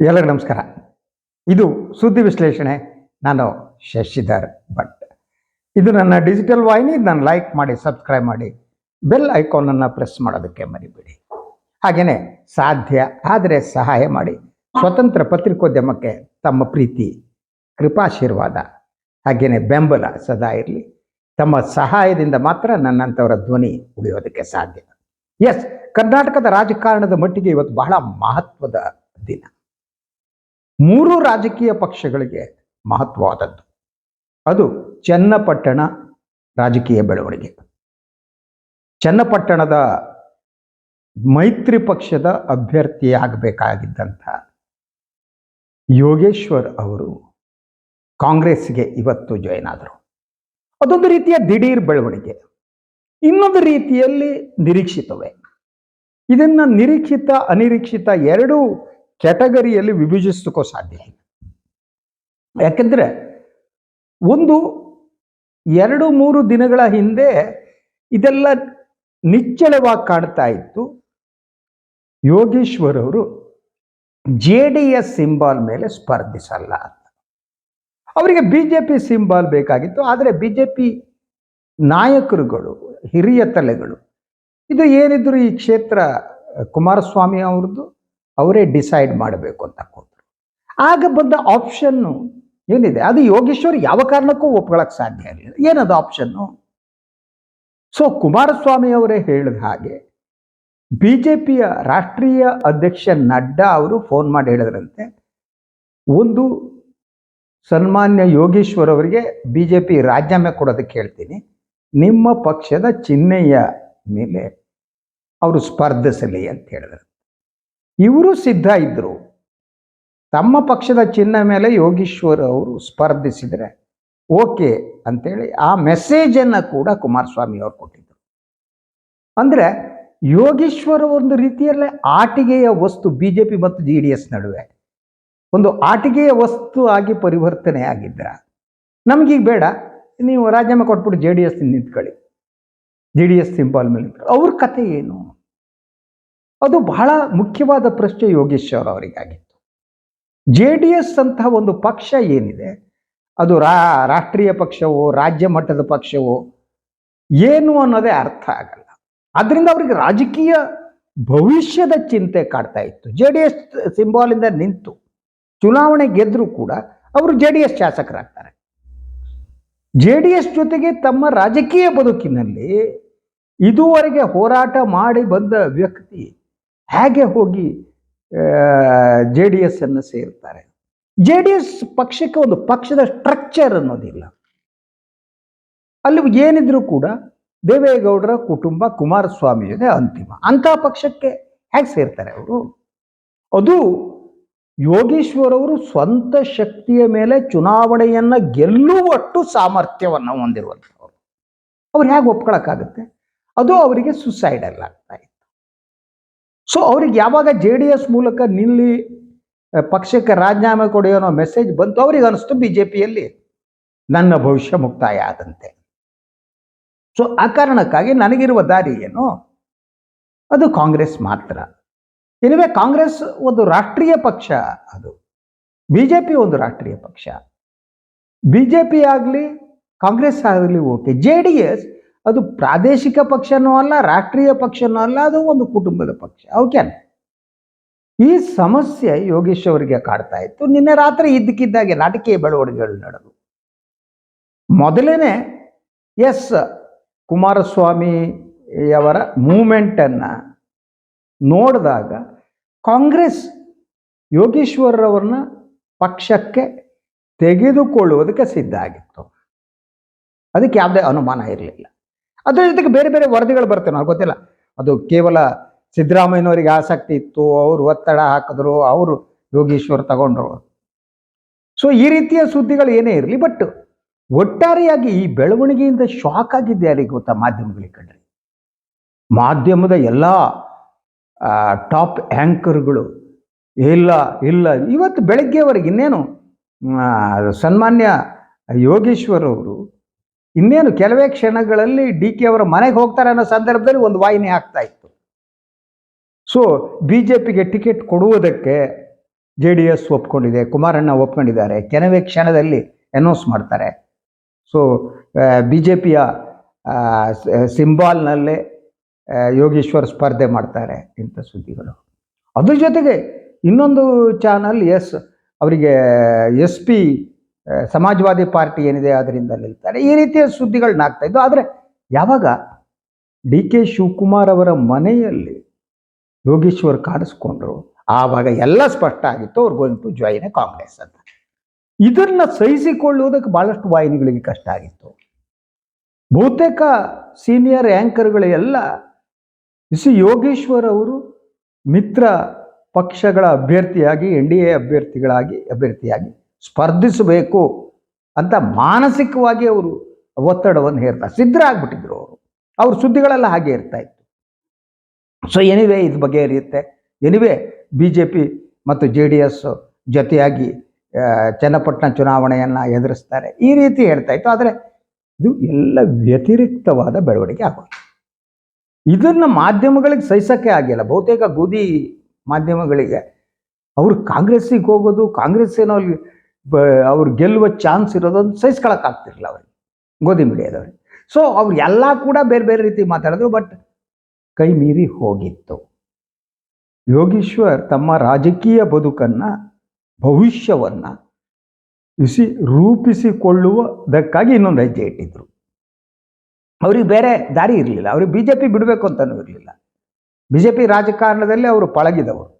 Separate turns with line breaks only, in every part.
ಎಲ್ಲರಿಗೂ ನಮಸ್ಕಾರ. ಇದು ಸುದ್ದಿ ವಿಶ್ಲೇಷಣೆ. ನಾನು ಶಶಿಧರ್ ಭಟ್. ಇದು ನನ್ನ ಡಿಜಿಟಲ್ ವಾಹಿನಿ. ನಾನು ಲೈಕ್ ಮಾಡಿ, ಸಬ್ಸ್ಕ್ರೈಬ್ ಮಾಡಿ, ಬೆಲ್ ಐಕಾನನ್ನು ಪ್ರೆಸ್ ಮಾಡೋದಕ್ಕೆ ಮರಿಬೇಡಿ. ಹಾಗೆಯೇ ಸಾಧ್ಯ ಆದರೆ ಸಹಾಯ ಮಾಡಿ ಸ್ವತಂತ್ರ ಪತ್ರಿಕೋದ್ಯಮಕ್ಕೆ ತಮ್ಮ ಪ್ರೀತಿ, ಕೃಪಾಶೀರ್ವಾದ ಹಾಗೆಯೇ ಬೆಂಬಲ ಸದಾ ಇರಲಿ. ತಮ್ಮ ಸಹಾಯದಿಂದ ಮಾತ್ರ ನನ್ನಂಥವರ ಧ್ವನಿ ಉಳಿಯೋದಕ್ಕೆ ಸಾಧ್ಯ. ಎಸ್, ಕರ್ನಾಟಕದ ರಾಜಕಾರಣದ ಮಟ್ಟಿಗೆ ಇವತ್ತು ಬಹಳ ಮಹತ್ವದ ದಿನ. 3 ರಾಜಕೀಯ ಪಕ್ಷಗಳಿಗೆ ಮಹತ್ವವಾದದ್ದು. ಅದು ಚನ್ನಪಟ್ಟಣ ರಾಜಕೀಯ ಬೆಳವಣಿಗೆ. ಚನ್ನಪಟ್ಟಣದ ಮೈತ್ರಿ ಪಕ್ಷದ ಅಭ್ಯರ್ಥಿಯಾಗಬೇಕಾಗಿದ್ದಂಥ ಯೋಗೇಶ್ವರ್ ಅವರು ಕಾಂಗ್ರೆಸ್ಗೆ ಇವತ್ತು ಜಾಯಿನ್ ಆದರು. ಅದೊಂದು ರೀತಿಯ ದಿಢೀರ್ ಬೆಳವಣಿಗೆ. ಇನ್ನೊಂದು ರೀತಿಯಲ್ಲಿ ನಿರೀಕ್ಷಿತವೇ. ಇದನ್ನು ನಿರೀಕ್ಷಿತ, ಅನಿರೀಕ್ಷಿತ ಎರಡೂ ಕ್ಯಾಟಗರಿಯಲ್ಲಿ ವಿಭಜಿಸೋಕ್ಕೂ ಸಾಧ್ಯ ಇಲ್ಲ. ಯಾಕೆಂದರೆ ಒಂದು 2-3 ದಿನಗಳ ಹಿಂದೆ ಇದೆಲ್ಲ ನಿಚ್ಚಳವಾಗಿ ಕಾಣ್ತಾ ಇತ್ತು. ಯೋಗೇಶ್ವರ್ ಅವರು JDS ಸಿಂಬಾಲ್ ಮೇಲೆ ಸ್ಪರ್ಧಿಸಲ್ಲ ಅಂತ. ಅವರಿಗೆ BJP ಸಿಂಬಾಲ್ ಬೇಕಾಗಿತ್ತು. ಆದರೆ BJP ನಾಯಕರುಗಳು, ಹಿರಿಯ ತಲೆಗಳು, ಇದು ಏನಿದ್ರು ಈ ಕ್ಷೇತ್ರ ಕುಮಾರಸ್ವಾಮಿ ಅವ್ರದ್ದು, ಅವರೇ ಡಿಸೈಡ್ ಮಾಡಬೇಕು ಅಂತ ಕೂತರು. ಆಗ ಬಂದ ಆಪ್ಷನ್ನು ಏನಿದೆ, ಅದು ಯೋಗೇಶ್ವರ್ ಯಾವ ಕಾರಣಕ್ಕೂ ಒಪ್ಕೊಳ್ಳೋಕೆ ಸಾಧ್ಯ ಇರಲಿಲ್ಲ. ಏನದು ಆಪ್ಷನ್ನು? ಸೊ ಕುಮಾರಸ್ವಾಮಿ ಅವರೇ ಹೇಳಿದ ಹಾಗೆ BJPಯ ರಾಷ್ಟ್ರೀಯ ಅಧ್ಯಕ್ಷ ನಡ್ಡಾ ಅವರು ಫೋನ್ ಮಾಡಿ ಹೇಳಿದ್ರಂತೆ, ಒಂದು ಸನ್ಮಾನ್ಯ ಯೋಗೇಶ್ವರ್ ಅವರಿಗೆ BJP ರಾಜೀನಾಮೆ ಕೊಡೋದಕ್ಕೆ ಹೇಳ್ತೀನಿ, ನಿಮ್ಮ ಪಕ್ಷದ ಚಿಹ್ನೆಯ ಮೇಲೆ ಅವರು ಸ್ಪರ್ಧಿಸಲಿ ಅಂತ ಹೇಳಿದ್ರು. ಇವರು ಸಿದ್ಧ ಇದ್ದರು. ತಮ್ಮ ಪಕ್ಷದ ಚಿಹ್ನೆ ಮೇಲೆ ಯೋಗೇಶ್ವರ್ ಅವರು ಸ್ಪರ್ಧಿಸಿದರೆ ಓಕೆ ಅಂತೇಳಿ ಆ ಮೆಸೇಜನ್ನು ಕೂಡ ಕುಮಾರಸ್ವಾಮಿ ಅವರು ಕೊಟ್ಟಿದ್ದರು. ಅಂದರೆ ಯೋಗೇಶ್ವರ್ ಒಂದು ರೀತಿಯಲ್ಲೇ ಆಟಿಕೆಯ ವಸ್ತು BJP ಮತ್ತು JDS ನಡುವೆ ಒಂದು ಆಟಿಕೆಯ ವಸ್ತು ಆಗಿ ಪರಿವರ್ತನೆ ಆಗಿದ್ರ. ನಮಗೀಗ ಬೇಡ, ನೀವು ರಾಜೀನಾಮೆ ಕೊಟ್ಬಿಟ್ಟು JDS ನಿಂತ್ಕೊಳ್ಳಿ, JDS ಸಿಂಬಾಲ್ ಮೇಲೆ ನಿಂತ್ಕೊಳ್ಳಿ. ಅವ್ರ ಕಥೆ ಏನು? ಅದು ಬಹಳ ಮುಖ್ಯವಾದ ಪ್ರಶ್ನೆ ಯೋಗೇಶ್ವರ್ ಅವರಿಗಾಗಿತ್ತು. JDS ಅಂತಹ ಒಂದು ಪಕ್ಷ ಏನಿದೆ, ಅದು ರಾಷ್ಟ್ರೀಯ ಪಕ್ಷವೋ ರಾಜ್ಯ ಮಟ್ಟದ ಪಕ್ಷವೋ ಏನು ಅನ್ನೋದೇ ಅರ್ಥ ಆಗಲ್ಲ. ಅದರಿಂದ ಅವರಿಗೆ ರಾಜಕೀಯ ಭವಿಷ್ಯದ ಚಿಂತೆ ಕಾಡ್ತಾ ಇತ್ತು. JDS ಸಿಂಬಾಲಿಂದ ನಿಂತು ಚುನಾವಣೆ ಗೆದ್ದರೂ ಕೂಡ ಅವರು JDS ಶಾಸಕರಾಗ್ತಾರೆ. JDS ಜೊತೆಗೆ ತಮ್ಮ ರಾಜಕೀಯ ಬದುಕಿನಲ್ಲಿ ಇದುವರೆಗೆ ಹೋರಾಟ ಮಾಡಿ ಬಂದ ವ್ಯಕ್ತಿ ಹೇಗೆ ಹೋಗಿ JDS ಅನ್ನು ಸೇರ್ತಾರೆ? JDS ಪಕ್ಷಕ್ಕೆ ಒಂದು ಪಕ್ಷದ ಸ್ಟ್ರಕ್ಚರ್ ಅನ್ನೋದಿಲ್ಲ. ಅಲ್ಲಿ ಏನಿದ್ರು ಕೂಡ ದೇವೇಗೌಡರ ಕುಟುಂಬ, ಕುಮಾರಸ್ವಾಮಿ ಜೊತೆ ಅಂತಿಮ. ಅಂಥ ಪಕ್ಷಕ್ಕೆ ಹೇಗೆ ಸೇರ್ತಾರೆ ಅವರು? ಅದು ಯೋಗೇಶ್ವರ್ ಅವರು ಸ್ವಂತ ಶಕ್ತಿಯ ಮೇಲೆ ಚುನಾವಣೆಯನ್ನು ಗೆಲ್ಲುವಷ್ಟು ಸಾಮರ್ಥ್ಯವನ್ನು ಹೊಂದಿರುವಂಥವ್ರು. ಅವ್ರು ಹೇಗೆ ಒಪ್ಕೊಳ್ಳೋಕ್ಕಾಗುತ್ತೆ? ಅದು ಅವರಿಗೆ ಸುಸೈಡಲ್ ಆಗ್ತಾ ಇತ್ತು. ಸೊ ಅವ್ರಿಗೆ ಯಾವಾಗ JDS ಮೂಲಕ ನಿಲ್ಲಿ ಪಕ್ಷಕ್ಕೆ ರಾಜೀನಾಮೆ ಕೊಡಿ ಅನ್ನೋ ಮೆಸೇಜ್ ಬಂತು, ಅವ್ರಿಗೆ ಅನಿಸ್ತು BJPಯಲ್ಲಿ ನನ್ನ ಭವಿಷ್ಯ ಮುಕ್ತಾಯ ಆದಂತೆ. ಸೊ ಆ ಕಾರಣಕ್ಕಾಗಿ ನನಗಿರುವ ದಾರಿ ಏನು? ಅದು ಕಾಂಗ್ರೆಸ್ ಮಾತ್ರ. ಎನಿವೆ, ಕಾಂಗ್ರೆಸ್ ಒಂದು ರಾಷ್ಟ್ರೀಯ ಪಕ್ಷ, ಅದು BJP ಒಂದು ರಾಷ್ಟ್ರೀಯ ಪಕ್ಷ. BJP ಆಗಲಿ ಕಾಂಗ್ರೆಸ್ ಆಗಲಿ ಓಕೆ. JDS ಅದು ಪ್ರಾದೇಶಿಕ ಪಕ್ಷನೂ ಅಲ್ಲ, ರಾಷ್ಟ್ರೀಯ ಪಕ್ಷನೂ ಅಲ್ಲ, ಅದು ಒಂದು ಕುಟುಂಬದ ಪಕ್ಷ. ಓಕೆ. ಈ ಸಮಸ್ಯೆ ಯೋಗೇಶ್ ಅವರಿಗೆ ಕಾಡ್ತಾ ಇತ್ತು. ನಿನ್ನೆ ರಾತ್ರಿ ಇದ್ದಕ್ಕಿದ್ದಾಗೆ ನಾಟಕೀಯ ಬೆಳವಣಿಗೆಗಳು ನಡೆದು ಮೊದಲೇನೆ ಕುಮಾರಸ್ವಾಮಿಯವರ ಮೂಮೆಂಟನ್ನು ನೋಡಿದಾಗ ಕಾಂಗ್ರೆಸ್ ಯೋಗೇಶ್ವರರವ್ರನ್ನ ಪಕ್ಷಕ್ಕೆ ತೆಗೆದುಕೊಳ್ಳುವುದಕ್ಕೆ ಸಿದ್ಧ ಆಗಿತ್ತು. ಅದಕ್ಕೆ ಯಾವುದೇ ಅನುಮಾನ ಇರಲಿಲ್ಲ. ಅದರ ಜೊತೆಗೆ ಬೇರೆ ಬೇರೆ ವರದಿಗಳು ಬರ್ತವೆ, ನನಗೆ ಗೊತ್ತಿಲ್ಲ. ಅದು ಕೇವಲ ಸಿದ್ದರಾಮಯ್ಯನವರಿಗೆ ಆಸಕ್ತಿ ಇತ್ತು, ಅವರು ಒತ್ತಡ ಹಾಕಿದ್ರು, ಅವರು ಯೋಗೇಶ್ವರ್ ತಗೊಂಡ್ರು. ಸೊ ಈ ರೀತಿಯ ಸುದ್ದಿಗಳು ಏನೇ ಇರಲಿ, ಬಟ್ ಒಟ್ಟಾರೆಯಾಗಿ ಈ ಬೆಳವಣಿಗೆಯಿಂದ ಶಾಕ್ ಆಗಿದ್ದೆ ಯಾರಿಗೆ ಗೊತ್ತಾ? ಮಾಧ್ಯಮಗಳಿಗೆ ಕಂಡ್ರೆ. ಮಾಧ್ಯಮದ ಎಲ್ಲ ಟಾಪ್ ಆ್ಯಂಕರ್ಗಳು ಇಲ್ಲ ಇವತ್ತು ಬೆಳಗ್ಗೆವರೆಗೆ ಇನ್ನೇನು ಸನ್ಮಾನ್ಯ ಯೋಗೇಶ್ವರ್ ಅವರು ಇನ್ನೇನು ಕೆಲವೇ ಕ್ಷಣಗಳಲ್ಲಿ DK ಅವರ ಮನೆಗೆ ಹೋಗ್ತಾರೆ ಅನ್ನೋ ಸಂದರ್ಭದಲ್ಲಿ ಒಂದು ವಾಹಿನಿ ಆಗ್ತಾ ಇತ್ತು. ಸೊ BJPಗೆ ಟಿಕೆಟ್ ಕೊಡುವುದಕ್ಕೆ JDS ಒಪ್ಕೊಂಡಿದೆ, ಕುಮಾರಣ್ಣ ಒಪ್ಕೊಂಡಿದ್ದಾರೆ, ಕೆಲವೇ ಕ್ಷಣದಲ್ಲಿ ಅನೌನ್ಸ್ ಮಾಡ್ತಾರೆ. ಸೊ BJPಯ ಸಿಂಬಾಲ್ನಲ್ಲೇ ಯೋಗೇಶ್ವರ್ ಸ್ಪರ್ಧೆ ಮಾಡ್ತಾರೆ ಇಂಥ ಸುದ್ದಿಗಳು. ಅದ್ರ ಜೊತೆಗೆ ಇನ್ನೊಂದು ಚಾನಲ್ ಅವರಿಗೆ SP ಸಮಾಜವಾದಿ ಪಾರ್ಟಿ ಏನಿದೆ ಅದರಿಂದ ನಿಲ್ತಾರೆ. ಈ ರೀತಿಯ ಸುದ್ದಿಗಳನ್ನ ಆಗ್ತಾ ಇದ್ದು. ಆದರೆ ಯಾವಾಗ DK ಶಿವಕುಮಾರ್ ಅವರ ಮನೆಯಲ್ಲಿ ಯೋಗೇಶ್ವರ್ ಕಾಣಿಸ್ಕೊಂಡ್ರು ಆವಾಗ ಎಲ್ಲ ಸ್ಪಷ್ಟ ಆಗಿತ್ತು, ಅವ್ರು ಗೋಯಿಂಗ್ ಟು ಜಾಯಿನ್ ಕಾಂಗ್ರೆಸ್ ಅಂತ. ಇದನ್ನ ಸಹಿಸಿಕೊಳ್ಳುವುದಕ್ಕೆ ಬಹಳಷ್ಟು ವಾಹಿನಿಗಳಿಗೆ ಕಷ್ಟ ಆಗಿತ್ತು. ಬಹುತೇಕ ಸೀನಿಯರ್ ಆ್ಯಂಕರ್ಗಳು ಎಲ್ಲ ಯೋಗೇಶ್ವರ್ ಅವರು ಮಿತ್ರ ಪಕ್ಷಗಳ ಅಭ್ಯರ್ಥಿಯಾಗಿ NDA ಅಭ್ಯರ್ಥಿಯಾಗಿ ಸ್ಪರ್ಧಿಸಬೇಕು ಅಂತ ಮಾನಸಿಕವಾಗಿ ಅವರು ಒತ್ತಡವನ್ನು ಹೇರ್ತಾರೆ. ಸಿದ್ಧರಾಗ್ಬಿಟ್ಟಿದ್ರು ಅವ್ರ ಸುದ್ದಿಗಳೆಲ್ಲ ಹಾಗೆ ಇರ್ತಾ ಇತ್ತು. ಸೊ ಎನಿವೇ ಇದು ಬಗೆಹರಿಯುತ್ತೆ. ಎನಿವೇ BJP ಮತ್ತು JDS ಜೊತೆಯಾಗಿ ಚನ್ನಪಟ್ಟಣ ಚುನಾವಣೆಯನ್ನು ಎದುರಿಸ್ತಾರೆ, ಈ ರೀತಿ ಹೇಳ್ತಾ ಇತ್ತು. ಆದರೆ ಇದು ಎಲ್ಲ ವ್ಯತಿರಿಕ್ತವಾದ ಬೆಳವಣಿಗೆ ಆಗೋದು. ಇದನ್ನು ಮಾಧ್ಯಮಗಳಿಗೆ ಸಹಿಸೋಕ್ಕೆ ಆಗಿಲ್ಲ. ಬಹುತೇಕ ಗೋಧಿ ಮಾಧ್ಯಮಗಳಿಗೆ ಅವರು ಕಾಂಗ್ರೆಸ್ಸಿಗೆ ಹೋಗೋದು, ಕಾಂಗ್ರೆಸ್ ಏನೋ ಅವ್ರು ಗೆಲ್ಲುವ ಚಾನ್ಸ್ ಇರೋದನ್ನು ಸಹಿಸ್ಕೊಳಕ್ಕಾಗ್ತಿರಲಿಲ್ಲ ಅವ್ರಿಗೆ, ಗೋಧಿ ಮೀಡಿಯಾದವ್ರಿಗೆ. ಸೊ ಅವ್ರು ಎಲ್ಲ ಕೂಡ ಬೇರೆ ಬೇರೆ ರೀತಿ ಮಾತಾಡಿದ್ರು. ಬಟ್ ಕೈ ಮೀರಿ ಹೋಗಿತ್ತು. ಯೋಗೇಶ್ವರ್ ತಮ್ಮ ರಾಜಕೀಯ ಬದುಕನ್ನು, ಭವಿಷ್ಯವನ್ನು ರೂಪಿಸಿಕೊಳ್ಳುವುದಕ್ಕಾಗಿ ಇನ್ನೊಂದು ಹೆಜ್ಜೆ ಇಟ್ಟಿದ್ರು. ಅವ್ರಿಗೆ ಬೇರೆ ದಾರಿ ಇರಲಿಲ್ಲ. ಅವ್ರಿಗೆ BJP ಬಿಡಬೇಕು ಅಂತಲೂ ಇರಲಿಲ್ಲ. BJP ರಾಜಕಾರಣದಲ್ಲಿ ಅವರು ಪಳಗಿದವರು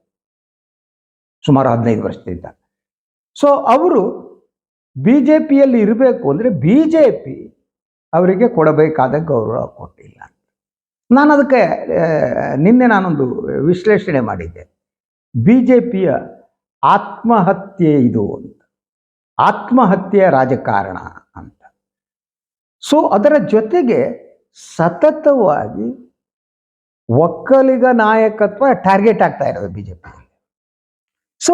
ಸುಮಾರು 15 ವರ್ಷದಿಂದ. ಸೊ ಅವರು BJPಯಲ್ಲಿ ಇರಬೇಕು ಅಂದರೆ BJP ಅವರಿಗೆ ಕೊಡಬೇಕಾದ ಗೌರವ ಕೊಟ್ಟಿಲ್ಲ. ನಾನು ಅದಕ್ಕೆ ನಿನ್ನೆ ನಾನೊಂದು ವಿಶ್ಲೇಷಣೆ ಮಾಡಿದ್ದೆ. BJPಯ ಆತ್ಮಹತ್ಯೆ ಇದು ಅಂತ, ಆತ್ಮಹತ್ಯೆಯ ರಾಜಕಾರಣ ಅಂತ. ಸೊ ಅದರ ಜೊತೆಗೆ ಸತತವಾಗಿ ಒಕ್ಕಲಿಗ ನಾಯಕತ್ವ ಟಾರ್ಗೆಟ್ ಆಗ್ತಾ ಇರೋದು BJP. ಸೊ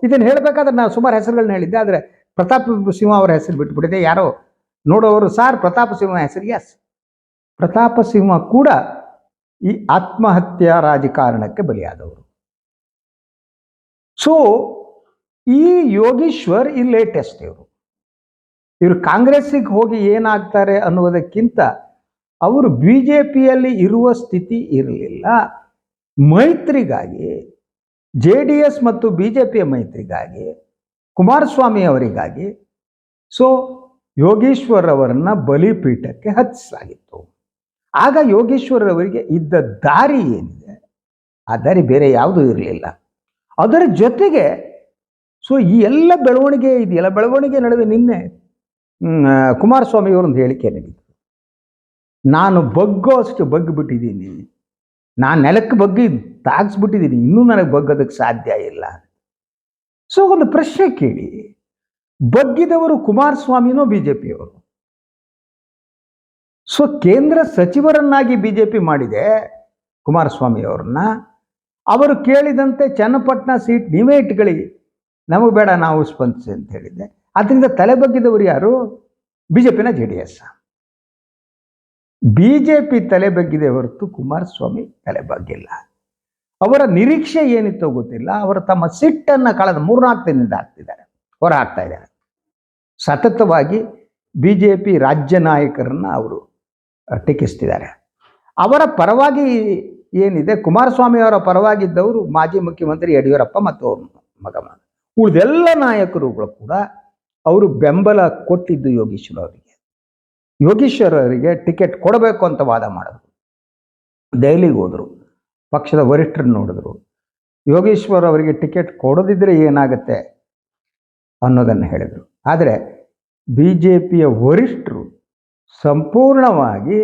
ಇದನ್ನು ಹೇಳಬೇಕಾದ್ರೆ ನಾನು ಸುಮಾರು ಹೆಸರುಗಳನ್ನ ಹೇಳಿದ್ದೆ. ಆದರೆ ಪ್ರತಾಪ್ ಸಿಂಹ ಅವರ ಹೆಸರು ಬಿಟ್ಬಿಟ್ಟಿದೆ. ಯಾರೋ ನೋಡೋರು ಸಾರ್ ಪ್ರತಾಪ ಸಿಂಹ ಹೆಸರು, ಎಸ್, ಪ್ರತಾಪ ಸಿಂಹ ಕೂಡ ಈ ಆತ್ಮಹತ್ಯಾ ರಾಜಕಾರಣಕ್ಕೆ ಬಲಿಯಾದವರು. ಸೊ ಈ ಯೋಗೇಶ್ವರ್ ಈ ಲೇಟೆಸ್ಟ್. ಇವರು ಕಾಂಗ್ರೆಸ್ಸಿಗೆ ಹೋಗಿ ಏನಾಗ್ತಾರೆ ಅನ್ನುವುದಕ್ಕಿಂತ ಅವರು BJPಯಲ್ಲಿ ಇರುವ ಸ್ಥಿತಿ ಇರಲಿಲ್ಲ. ಮೈತ್ರಿಗಾಗಿ, JDS ಮತ್ತು BJPಯ ಮೈತ್ರಿಗಾಗಿ, ಕುಮಾರಸ್ವಾಮಿ ಅವರಿಗಾಗಿ ಸೊ ಯೋಗೇಶ್ವರ್ ಅವರನ್ನ ಬಲಿಪೀಠಕ್ಕೆ ಹತ್ತಿಸಲಾಗಿತ್ತು. ಆಗ ಯೋಗೇಶ್ವರ್ ಅವರಿಗೆ ಇದ್ದ ದಾರಿ ಏನಿದೆ ಆ ದಾರಿ ಬೇರೆ ಯಾವುದೂ ಇರಲಿಲ್ಲ. ಅದರ ಜೊತೆಗೆ ಸೊ ಈ ಎಲ್ಲ ಬೆಳವಣಿಗೆ ಇದೆಯಲ್ಲ, ಬೆಳವಣಿಗೆ ನಡುವೆ ನಿನ್ನೆ ಕುಮಾರಸ್ವಾಮಿ ಅವರೊಂದು ಹೇಳಿಕೆ ನೀಡಿದ್ರು. ನಾನು ಅಷ್ಟು ಬಗ್ಗಿಬಿಟ್ಟಿದ್ದೀನಿ, ನಾನು ನೆಲಕ್ಕೆ ಬಗ್ಗಿ ತಾಗಿಸ್ಬಿಟ್ಟಿದ್ದೀನಿ, ಇನ್ನೂ ನನಗೆ ಬಗ್ಗೋದಕ್ಕೆ ಸಾಧ್ಯ ಇಲ್ಲ. ಸೊ ಒಂದು ಪ್ರಶ್ನೆ ಕೇಳಿ, ಬಗ್ಗಿದವರು ಕುಮಾರಸ್ವಾಮಿನೋ BJPಯವರು? ಸೊ ಕೇಂದ್ರ ಸಚಿವರನ್ನಾಗಿ BJP ಮಾಡಿದೆ ಕುಮಾರಸ್ವಾಮಿ ಅವ್ರನ್ನ. ಅವರು ಕೇಳಿದಂತೆ ಚನ್ನಪಟ್ಟಣ ಸೀಟ್ ನೀವೇ ಇಟ್ಕೊಳ್ಳಿ, ನಮಗೆ ಬೇಡ, ನಾವು ಸ್ಪಂದಿಸಿ ಅಂತ ಹೇಳಿದ್ದೆ. ಅದರಿಂದ ತಲೆ ಬಗ್ಗಿದವರು ಯಾರು? BJPನ JDS. BJP ತಲೆ ಬಗ್ಗಿದೆ ಹೊರತು ಕುಮಾರಸ್ವಾಮಿ ತಲೆ ಬಗ್ಗಿಲ್ಲ. ಅವರ ನಿರೀಕ್ಷೆ ಏನಿತ್ತೋ ಗೊತ್ತಿಲ್ಲ. ಅವರು ತಮ್ಮ ಸಿಟ್ಟನ್ನು ಕಳೆದ 3-4 ದಿನದಿಂದ ಹೊರ ಹಾಕ್ತಾ ಇದ್ದಾರೆ. ಸತತವಾಗಿ BJP ರಾಜ್ಯ ನಾಯಕರನ್ನ ಅವರು ಟೀಕಿಸ್ತಿದ್ದಾರೆ. ಅವರ ಪರವಾಗಿ ಏನಿದೆ, ಕುಮಾರಸ್ವಾಮಿ ಅವರ ಪರವಾಗಿದ್ದವರು ಮಾಜಿ ಮುಖ್ಯಮಂತ್ರಿ ಯಡಿಯೂರಪ್ಪ ಮತ್ತು ಅವ್ರ ಮಗ. ಉಳಿದೆಲ್ಲ ನಾಯಕರುಗಳು ಕೂಡ ಅವರು ಬೆಂಬಲ ಕೊಟ್ಟಿದ್ದು ಯೋಗೇಶ್ವರ್ ಅವರಿಗೆ. ಯೋಗೇಶ್ವರ್ ಅವರಿಗೆ ಟಿಕೆಟ್ ಕೊಡಬೇಕು ಅಂತ ವಾದ ಮಾಡಿದ್ರು. ದೆಹಲಿಗೆ ಹೋದರು, ಪಕ್ಷದ ವರಿಷ್ಠರನ್ನು ನೋಡಿದ್ರು. ಯೋಗೇಶ್ವರ್ ಅವರಿಗೆ ಟಿಕೆಟ್ ಕೊಡದಿದ್ದರೆ ಏನಾಗುತ್ತೆ ಅನ್ನೋದನ್ನು ಹೇಳಿದರು. ಆದರೆ BJPಯ ವರಿಷ್ಠರು ಸಂಪೂರ್ಣವಾಗಿ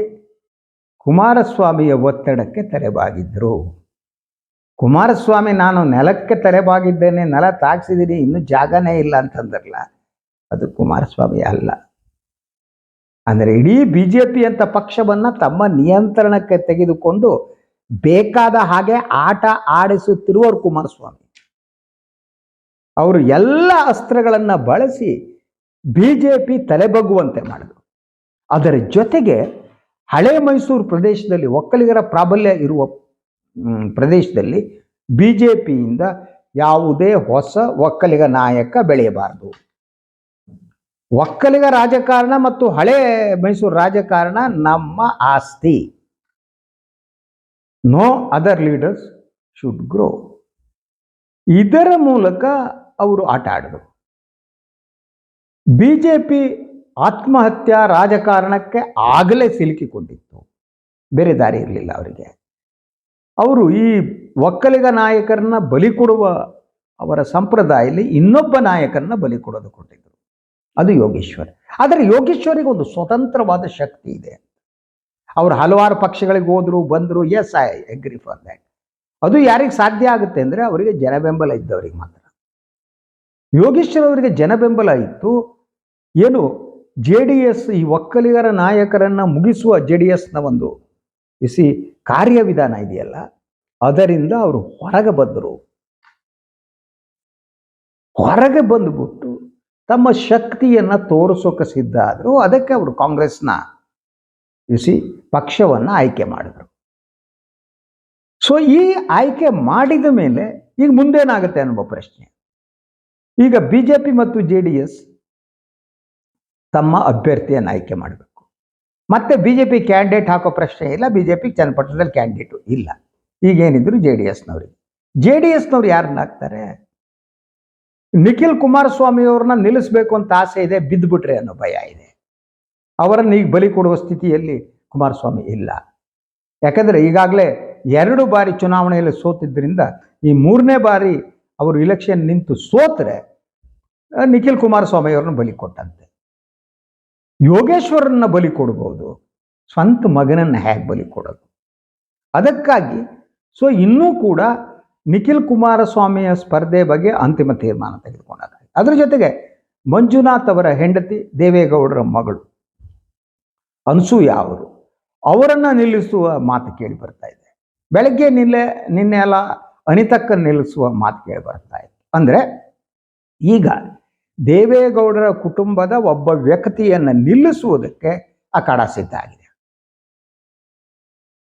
ಕುಮಾರಸ್ವಾಮಿಯ ಒತ್ತಡಕ್ಕೆ ತಲೆಬಾಗಿದ್ದರು. ಕುಮಾರಸ್ವಾಮಿ ನಾನು ನೆಲಕ್ಕೆ ತಲೆಬಾಗಿದ್ದೇನೆ, ನೆಲ ತಾಗಿಸಿದ್ದೀನಿ, ಇನ್ನೂ ಜಾಗನೇ ಇಲ್ಲ ಅಂತಂದ್ರಲ್ಲ, ಅದು ಕುಮಾರಸ್ವಾಮಿ ಅಲ್ಲ. ಅಂದರೆ ಇಡೀ BJP ಅಂತ ಪಕ್ಷವನ್ನು ತಮ್ಮ ನಿಯಂತ್ರಣಕ್ಕೆ ತೆಗೆದುಕೊಂಡು ಬೇಕಾದ ಹಾಗೆ ಆಟ ಆಡಿಸುತ್ತಿರುವವರು ಕುಮಾರಸ್ವಾಮಿ. ಅವರು ಎಲ್ಲ ಅಸ್ತ್ರಗಳನ್ನು ಬಳಸಿ BJP ತಲೆಬಗ್ಗುವಂತೆ ಮಾಡಿದರು. ಅದರ ಜೊತೆಗೆ ಹಳೆ ಮೈಸೂರು ಪ್ರದೇಶದಲ್ಲಿ, ಒಕ್ಕಲಿಗರ ಪ್ರಾಬಲ್ಯ ಇರುವ ಪ್ರದೇಶದಲ್ಲಿ BJPಯಿಂದ ಯಾವುದೇ ಹೊಸ ಒಕ್ಕಲಿಗ ನಾಯಕ ಬೆಳೆಯಬಾರದು. ಒಕ್ಕಲಿಗ ರಾಜಕಾರಣ ಮತ್ತು ಹಳೆ ಮೈಸೂರು ರಾಜಕಾರಣ ನಮ್ಮ ಆಸ್ತಿ. No other leaders should grow. ಇದರ ಮೂಲಕ ಅವರು ಆಟ ಆಡಿದರು. ಬಿಜೆಪಿ ಆತ್ಮಹತ್ಯಾ ರಾಜಕಾರಣಕ್ಕೆ ಆಗಲೇ ಸಿಲುಕಿಕೊಂಡಿತ್ತು, ಬೇರೆ ದಾರಿ ಇರಲಿಲ್ಲ ಅವರಿಗೆ. ಅವರು ಈ ಒಕ್ಕಲಿಗ ನಾಯಕರನ್ನ ಬಲಿ ಕೊಡುವ ಅವರ ಸಂಪ್ರದಾಯದಲ್ಲಿ ಇನ್ನೊಬ್ಬ ನಾಯಕರನ್ನ ಬಲಿ ಕೊಡೋದು ಕೊಟ್ಟಿದ್ದರು, ಅದು ಯೋಗೇಶ್ವರ್. ಆದರೆ ಯೋಗೇಶ್ವರಿಗೆ ಒಂದು ಸ್ವತಂತ್ರವಾದ ಶಕ್ತಿ ಇದೆ. ಅವರು ಹಲವಾರು ಪಕ್ಷಗಳಿಗೆ ಹೋದ್ರು ಬಂದರು, yes I agree for that. ಅದು ಯಾರಿಗೆ ಸಾಧ್ಯ ಆಗುತ್ತೆ ಅಂದರೆ ಅವರಿಗೆ ಜನಬೆಂಬಲ ಇದ್ದವರಿಗೆ ಮಾತ್ರ. ಯೋಗೇಶ್ವರ್ ಅವರಿಗೆ ಜನಬೆಂಬಲ ಇತ್ತು. ಏನು JDS ಈ ಒಕ್ಕಲಿಗರ ನಾಯಕರನ್ನ ಮುಗಿಸುವ JDSನ ಒಂದು ಕಾರ್ಯವಿಧಾನ ಇದೆಯಲ್ಲ, ಅದರಿಂದ ಅವರು ಹೊರಗೆ ಬಂದರು. ಹೊರಗೆ ಬಂದುಬಿಟ್ಟು ತಮ್ಮ ಶಕ್ತಿಯನ್ನು ತೋರಿಸೋಕೆ ಸಿದ್ಧ ಆದರು. ಅದಕ್ಕೆ ಅವರು ಕಾಂಗ್ರೆಸ್ನ ಪಕ್ಷವನ್ನು ಆಯ್ಕೆ ಮಾಡಿದರು. ಸೊ ಈ ಆಯ್ಕೆ ಮಾಡಿದ ಮೇಲೆ ಈಗ ಮುಂದೇನಾಗುತ್ತೆ ಅನ್ನುವ ಪ್ರಶ್ನೆ. ಈಗ BJP ಮತ್ತು JDS ತಮ್ಮ ಅಭ್ಯರ್ಥಿಯನ್ನು ಆಯ್ಕೆ ಮಾಡಬೇಕು. ಮತ್ತೆ BJP ಕ್ಯಾಂಡಿಡೇಟ್ ಹಾಕೋ ಪ್ರಶ್ನೆ ಇಲ್ಲ, BJP ಚನ್ನಪಟ್ಟಣದಲ್ಲಿ ಕ್ಯಾಂಡಿಡೇಟು ಇಲ್ಲ. ಈಗೇನಿದ್ರು JDSನವ್ರು ಯಾರನ್ನ ಹಾಕ್ತಾರೆ? ನಿಖಿಲ್ ಕುಮಾರಸ್ವಾಮಿ ಅವ್ರನ್ನ ನಿಲ್ಲಿಸಬೇಕು ಅಂತ ಆಸೆ ಇದೆ, ಬಿದ್ದುಬಿಟ್ರೆ ಅನ್ನೋ ಭಯ ಇದೆ. ಅವರನ್ನು ಈಗ ಬಲಿ ಕೊಡುವ ಸ್ಥಿತಿಯಲ್ಲಿ ಕುಮಾರಸ್ವಾಮಿ ಇಲ್ಲ. ಯಾಕಂದರೆ ಈಗಾಗಲೇ 2 ಬಾರಿ ಚುನಾವಣೆಯಲ್ಲಿ ಸೋತಿದ್ದರಿಂದ ಈ 3ನೇ ಬಾರಿ ಅವರು ಇಲೆಕ್ಷನ್ ನಿಂತು ಸೋತ್ರೆ ನಿಖಿಲ್ ಕುಮಾರಸ್ವಾಮಿ ಅವ್ರನ್ನ ಬಲಿ ಕೊಟ್ಟಂತೆ. ಯೋಗೇಶ್ವರನ್ನ ಬಲಿ ಕೊಡ್ಬೋದು, ಸ್ವಂತ ಮಗನನ್ನು ಹೇಗೆ ಬಲಿ ಕೊಡೋದು? ಅದಕ್ಕಾಗಿ ಇನ್ನೂ ಕೂಡ ನಿಖಿಲ್ ಕುಮಾರಸ್ವಾಮಿಯ ಸ್ಪರ್ಧೆ ಬಗ್ಗೆ ಅಂತಿಮ ತೀರ್ಮಾನ ತೆಗೆದುಕೊಂಡಾಗ, ಅದರ ಜೊತೆಗೆ ಮಂಜುನಾಥ್ ಅವರ ಹೆಂಡತಿ ದೇವೇಗೌಡರ ಮಗಳು ಅನಸೂಯ ಅವರನ್ನು ನಿಲ್ಲಿಸುವ ಮಾತು ಕೇಳಿ ಬರ್ತಾ ಇದೆ. ಬೆಳಗ್ಗೆ ನಿನ್ನೆ ಎಲ್ಲ ಅನಿತಕ್ಕನ್ನು ನಿಲ್ಲಿಸುವ ಮಾತು ಕೇಳಿ ಬರ್ತಾ ಇದೆ. ಅಂದರೆ ಈಗ ದೇವೇಗೌಡರ ಕುಟುಂಬದ ಒಬ್ಬ ವ್ಯಕ್ತಿಯನ್ನು ನಿಲ್ಲಿಸುವುದಕ್ಕೆ ಅಖಾಡ ಸಿದ್ಧ ಆಗಿದೆ.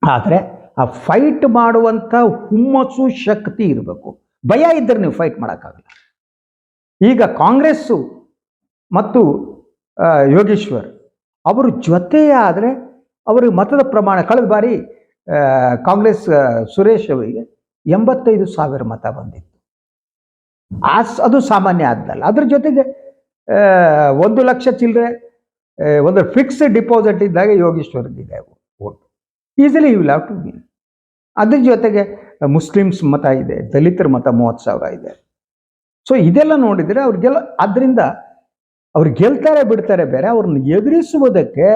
ಆದರೆ ಆ ಫೈಟ್ ಮಾಡುವಂಥ ಹುಮ್ಮಸ್ಸು ಶಕ್ತಿ ಇರಬೇಕು. ಭಯ ಇದ್ದರೆ ನೀವು ಫೈಟ್ ಮಾಡೋಕ್ಕಾಗಲ್ಲ. ಈಗ ಕಾಂಗ್ರೆಸ್ಸು ಮತ್ತು ಯೋಗೇಶ್ವರ್ ಅವರು ಜೊತೆಯಾದರೆ ಅವರಿಗೆ ಮತದ ಪ್ರಮಾಣ, ಕಳೆದ ಬಾರಿ ಕಾಂಗ್ರೆಸ್ ಸುರೇಶ್ ಅವರಿಗೆ 85,000 ಮತ ಬಂದಿತ್ತು. ಅದು ಸಾಮಾನ್ಯ ಆದ್ದಲ್ಲ. ಅದ್ರ ಜೊತೆಗೆ 1 ಲಕ್ಷ ಚಿಲ್ಲರೆ ಒಂದು ಫಿಕ್ಸ್ಡ್ ಡಿಪಾಸಿಟ್ ಇದ್ದಾಗ ಯೋಗೇಶ್ವರ್ಗಿದೆ vote. Easily you will have to win. ಅದ್ರ ಜೊತೆಗೆ ಮುಸ್ಲಿಮ್ಸ್ ಮತ ಇದೆ, ದಲಿತರ ಮತ 30,000 ಇದೆ. ಸೊ ಇದೆಲ್ಲ ನೋಡಿದರೆ ಅವ್ರಿಗೆಲ್ಲ, ಅದರಿಂದ ಅವ್ರು ಗೆಲ್ತಾರೆ ಬಿಡ್ತಾರೆ ಬೇರೆ, ಅವ್ರನ್ನ ಎದುರಿಸುವುದಕ್ಕೆ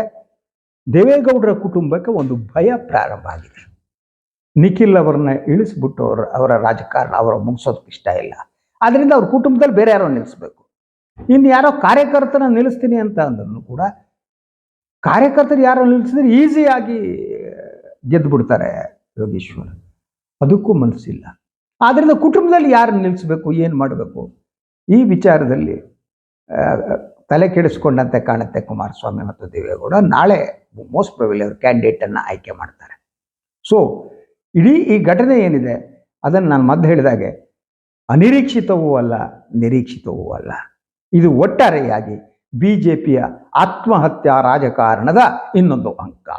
ದೇವೇಗೌಡರ ಕುಟುಂಬಕ್ಕೆ ಒಂದು ಭಯ ಪ್ರಾರಂಭ ಆಗಿದೆ. ನಿಖಿಲ್ ಅವ್ರನ್ನ ಇಳಿಸ್ಬಿಟ್ಟು ಅವರ ರಾಜಕಾರಣ ಅವರ ಮುಗಿಸೋದಕ್ಕೆ ಇಷ್ಟ ಇಲ್ಲ. ಆದ್ದರಿಂದ ಅವ್ರ ಕುಟುಂಬದಲ್ಲಿ ಬೇರೆ ಯಾರೋ ನಿಲ್ಲಿಸ್ಬೇಕು. ಇನ್ನು ಯಾರೋ ಕಾರ್ಯಕರ್ತನ ನಿಲ್ಲಿಸ್ತೀನಿ ಅಂತ ಅಂದ್ರೂ ಕೂಡ ಕಾರ್ಯಕರ್ತರು ಯಾರೋ ನಿಲ್ಲಿಸಿದ್ರೆ ಈಸಿಯಾಗಿ ಗೆದ್ದು ಬಿಡ್ತಾರೆ ಯೋಗೇಶ್ವರ್. ಅದಕ್ಕೂ ಮನಸ್ಸಿಲ್ಲ. ಆದ್ದರಿಂದ ಕುಟುಂಬದಲ್ಲಿ ಯಾರು ನಿಲ್ಲಿಸ್ಬೇಕು, ಏನು ಮಾಡಬೇಕು, ಈ ವಿಚಾರದಲ್ಲಿ ತಲೆ ಕೆಡಿಸ್ಕೊಂಡಂತೆ ಕಾಣುತ್ತೆ ಕುಮಾರಸ್ವಾಮಿ ಮತ್ತು ದೇವೇಗೌಡ. ನಾಳೆ ಮೋಸ್ಟ್ ಪ್ರಾಬಬ್ಲಿ ಅವರು ಕ್ಯಾಂಡಿಡೇಟನ್ನು ಆಯ್ಕೆ ಮಾಡ್ತಾರೆ. ಸೊ ಇಡೀ ಈ ಘಟನೆ ಏನಿದೆ ಅದನ್ನು ನಾನು ಮೊದಲು ಹೇಳಿದಾಗೆ ಅನಿರೀಕ್ಷಿತವೂ ಅಲ್ಲ, ನಿರೀಕ್ಷಿತವೂ ಅಲ್ಲ. ಇದು ಒಟ್ಟಾರೆಯಾಗಿ BJPಯ ಆತ್ಮಹತ್ಯಾ ರಾಜಕಾರಣದ ಇನ್ನೊಂದು ಅಂಕ.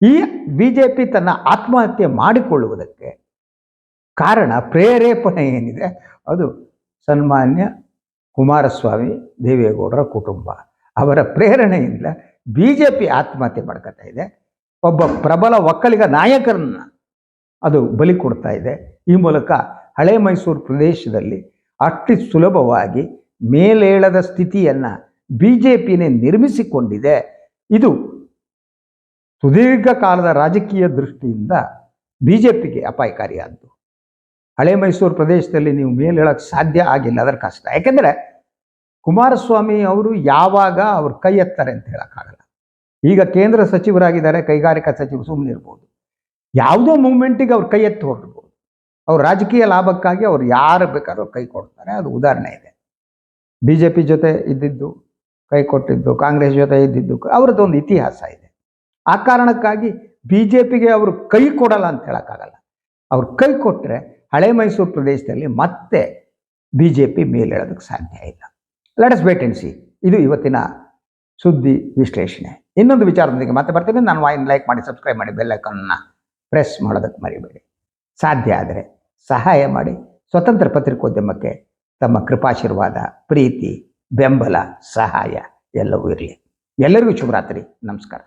ಈ BJP ತನ್ನ ಆತ್ಮಹತ್ಯೆ ಮಾಡಿಕೊಳ್ಳುವುದಕ್ಕೆ ಕಾರಣ, ಪ್ರೇರೇಪಣೆ ಏನಿದೆ ಅದು ಸನ್ಮಾನ್ಯ ಕುಮಾರಸ್ವಾಮಿ ದೇವೇಗೌಡರ ಕುಟುಂಬ. ಅವರ ಪ್ರೇರಣೆಯಿಂದ BJP ಆತ್ಮಹತ್ಯೆ ಮಾಡ್ಕೊತಾ ಇದೆ. ಒಬ್ಬ ಪ್ರಬಲ ಒಕ್ಕಲಿಗ ನಾಯಕರನ್ನ ಅದು ಬಲಿ ಕೊಡ್ತಾ ಇದೆ. ಈ ಮೂಲಕ ಹಳೆ ಮೈಸೂರು ಪ್ರದೇಶದಲ್ಲಿ ಅತಿ ಸುಲಭವಾಗಿ ಮೇಲೇಳದ ಸ್ಥಿತಿಯನ್ನು BJPನೇ ನಿರ್ಮಿಸಿಕೊಂಡಿದೆ. ಇದು ಸುದೀರ್ಘ ಕಾಲದ ರಾಜಕೀಯ ದೃಷ್ಟಿಯಿಂದ BJPಗೆ ಅಪಾಯಕಾರಿಯಾದ್ದು. ಹಳೆ ಮೈಸೂರು ಪ್ರದೇಶದಲ್ಲಿ ನೀವು ಮೇಲೇಳಕ್ಕೆ ಸಾಧ್ಯ ಆಗಿಲ್ಲ, ಅದರ ಕಷ್ಟ. ಯಾಕೆಂದರೆ ಕುಮಾರಸ್ವಾಮಿ ಅವರು ಯಾವಾಗ ಅವ್ರ ಕೈ ಎತ್ತಾರೆ ಅಂತ ಹೇಳೋಕ್ಕಾಗಲ್ಲ. ಈಗ ಕೇಂದ್ರ ಸಚಿವರಾಗಿದ್ದಾರೆ, ಕೈಗಾರಿಕಾ ಸಚಿವರು, ಸುಮ್ಮನೆ ಇರ್ಬೋದು. ಯಾವುದೋ ಮೂಮೆಂಟಿಗೆ ಅವ್ರು ಕೈ ಎತ್ತಿ ಹೊರಡ್ಬೋದು. ಅವ್ರ ರಾಜಕೀಯ ಲಾಭಕ್ಕಾಗಿ ಅವ್ರು ಯಾರು ಬೇಕಾದ್ರೂ ಕೈ ಕೊಡ್ತಾರೆ. ಅದು ಉದಾಹರಣೆ ಇದೆ. BJP ಜೊತೆ ಇದ್ದಿದ್ದು, ಕೈ ಕೊಟ್ಟಿದ್ದು, ಕಾಂಗ್ರೆಸ್ ಜೊತೆ ಇದ್ದಿದ್ದು, ಅವ್ರದ್ದೊಂದು ಇತಿಹಾಸ ಇದೆ. ಆ ಕಾರಣಕ್ಕಾಗಿ BJPಗೆ ಅವರು ಕೈ ಕೊಡಲ್ಲ ಅಂತ ಹೇಳೋಕ್ಕಾಗಲ್ಲ. ಅವ್ರು ಕೈ ಕೊಟ್ಟರೆ ಹಳೆ ಮೈಸೂರು ಪ್ರದೇಶದಲ್ಲಿ ಮತ್ತೆ BJP ಮೇಲೇಳೋದಕ್ಕೆ ಸಾಧ್ಯ ಇಲ್ಲ. Let us wait and see. ಇದು ಇವತ್ತಿನ ಸುದ್ದಿ ವಿಶ್ಲೇಷಣೆ. ಇನ್ನೊಂದು ವಿಚಾರದೊಂದಿಗೆ ಮತ್ತೆ ಬರ್ತೀನಿ. ನಾನು ವಾಯಿನ್ ಲೈಕ್ ಮಾಡಿ, ಸಬ್ಸ್ಕ್ರೈಬ್ ಮಾಡಿ, ಬೆಲ್ ಐಕಾನ್ನ ಪ್ರೆಸ್ ಮಾಡೋದಕ್ಕೆ ಮರಿಬೇಡಿ. ಸಾಧ್ಯ ಆದರೆ ಸಹಾಯ ಮಾಡಿ. ಸ್ವತಂತ್ರ ಪತ್ರಿಕೋದ್ಯಮಕ್ಕೆ ತಮ್ಮ ಕೃಪಾಶೀರ್ವಾದ, ಪ್ರೀತಿ, ಬೆಂಬಲ, ಸಹಾಯ ಎಲ್ಲವೂ ಇರಲಿ. ಎಲ್ಲರಿಗೂ ಶುಭರಾತ್ರಿ. ನಮಸ್ಕಾರ.